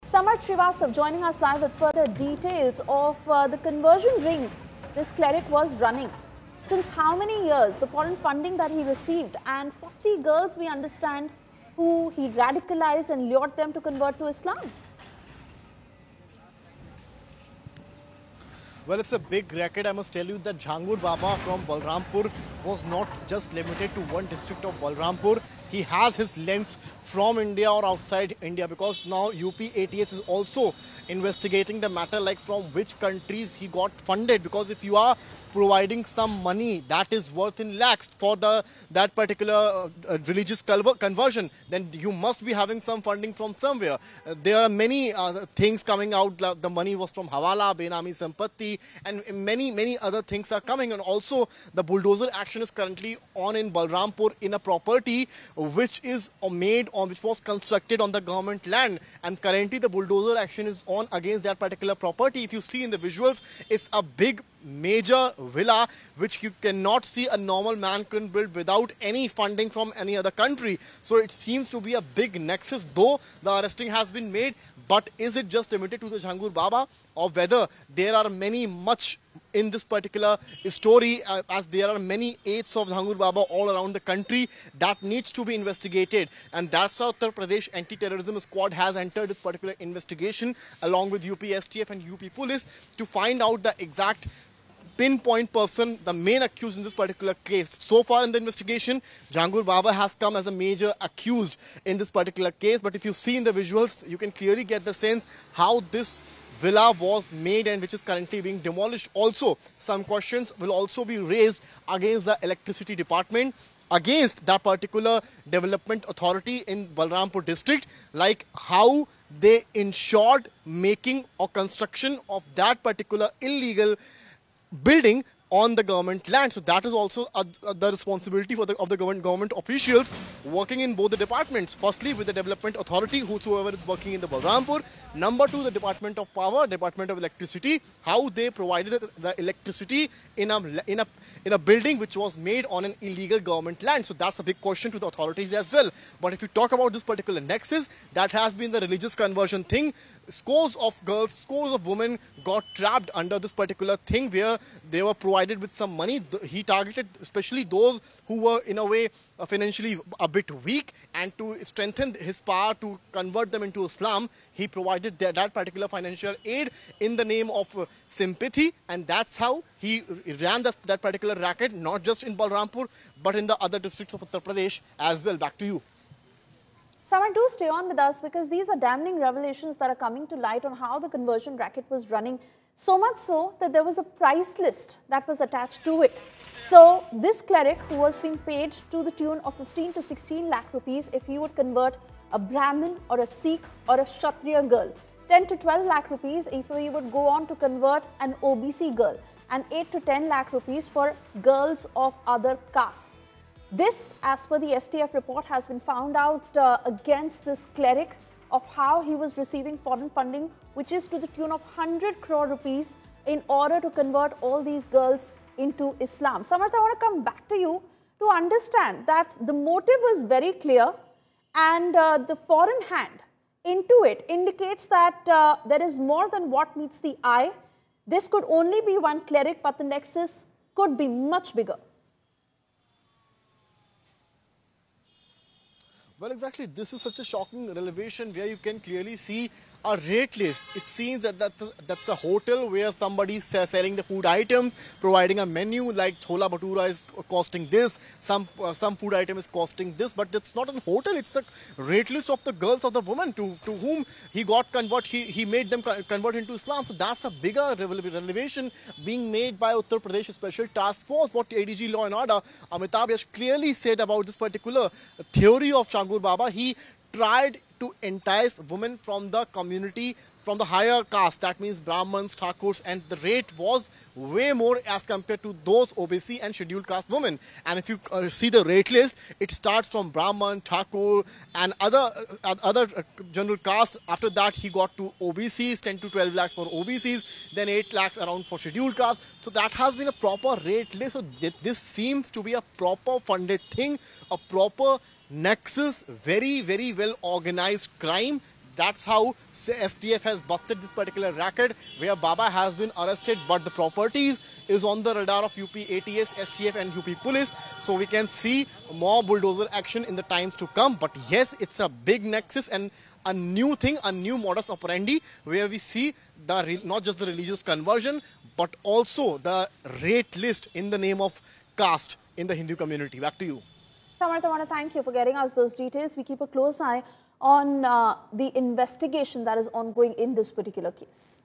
Samarth Srivastav joining us live with further details of the conversion ring this cleric was running. Since how many years, the foreign funding that he received, and 40 girls we understand who he radicalized and lured them to convert to Islam. Well, it's a big record. I must tell you that Jhangur Baba from Balrampur was not just limited to one district of Balrampur. He has his lens from India or outside India, because now UP ATS is also investigating the matter, like from which countries he got funded. Because if you are providing some money that is worth in lakhs for that particular religious conversion, then you must be having some funding from somewhere. There are many things coming out. The money was from Hawala, Benami Sampatti, and many other things are coming. And also the bulldozer action is currently on in Balrampur in a property which was constructed on the government land, and currently the bulldozer action is on against that particular property. If you see in the visuals, it's a big major villa which you cannot see a normal man can build without any funding from any other country. So it seems to be a big nexus, though the arresting has been made. But is it just limited to the Jhangur Baba, or whether there are much in this particular story, as there are many eights of Jhangur Baba all around the country? That needs to be investigated, and that's how Uttar Pradesh Anti-Terrorism Squad has entered this particular investigation along with UP STF and UP Police to find out the exact pinpoint person, the main accused in this particular case. So far in the investigation, Jhangur Baba has come as a major accused in this particular case. But if you see in the visuals, you can clearly get the sense how this villa was made and which is currently being demolished. Also, some questions will also be raised against the electricity department, against that particular development authority in Balrampur district, like how they ensured making or construction of that particular illegal building on the government land. So that is also the responsibility of the government officials working in both the departments. Firstly, with the development authority, whosoever is working in the Balrampur. Number two, the Department of Power, Department of Electricity, how they provided the electricity in a building which was made on an illegal government land. So that's a big question to the authorities as well. But if you talk about this particular nexus, that has been the religious conversion thing. Scores of girls, scores of women got trapped under this particular thing where they were provided with some money. He targeted especially those who were in a way financially a bit weak, and to strengthen his power to convert them into Islam, he provided that particular financial aid in the name of sympathy, and that's how he ran that particular racket, not just in Balrampur but in the other districts of Uttar Pradesh as well. Back to you. Samarth, do stay on with us, because these are damning revelations that are coming to light on how the conversion racket was running. So much so that there was a price list that was attached to it. So this cleric, who was being paid to the tune of 15 to 16 lakh rupees if he would convert a Brahmin or a Sikh or a Kshatriya girl, 10 to 12 lakh rupees if he would go on to convert an OBC girl, and 8 to 10 lakh rupees for girls of other castes. This, as per the STF report, has been found out against this cleric, of how he was receiving foreign funding, which is to the tune of 100 crore rupees in order to convert all these girls into Islam. Samarth, I want to come back to you to understand that the motive was very clear, and the foreign hand into it indicates that there is more than what meets the eye. This could only be one cleric, but the nexus could be much bigger. Well, exactly. This is such a shocking revelation where you can clearly see a rate list. It seems that that's a hotel where somebody is selling the food items, providing a menu like chola bhatura is costing this, some food item is costing this, but it's not a hotel. It's the rate list of the girls or the women to whom he got convert. He made them convert into Islam. So that's a bigger revelation being made by Uttar Pradesh Special Task Force. What ADG Law and Order Amitabh Yash clearly said about this particular theory of Jhangur Baba, he tried to entice women from the community, from the higher caste, that means Brahmins, Thakurs, and the rate was way more as compared to those OBC and scheduled caste women. And if you see the rate list, it starts from Brahman, Thakur, and other general castes. After that, he got to OBCs, 10 to 12 lakhs for OBCs, then 8 lakhs around for scheduled caste. So that has been a proper rate list. So this seems to be a proper funded thing, a proper nexus, very well organized crime That's how STF has busted this particular racket, where Baba has been arrested, but the properties is on the radar of UP ATS, STF and UP police. So we can see more bulldozer action in the times to come. But yes, it's a big nexus and a new thing, a new modus operandi, where we see not just the religious conversion, but also the rate list in the name of caste in the Hindu community. Back to you. Samarth, I want to thank you for getting us those details. We keep a close eye on the investigation that is ongoing in this particular case.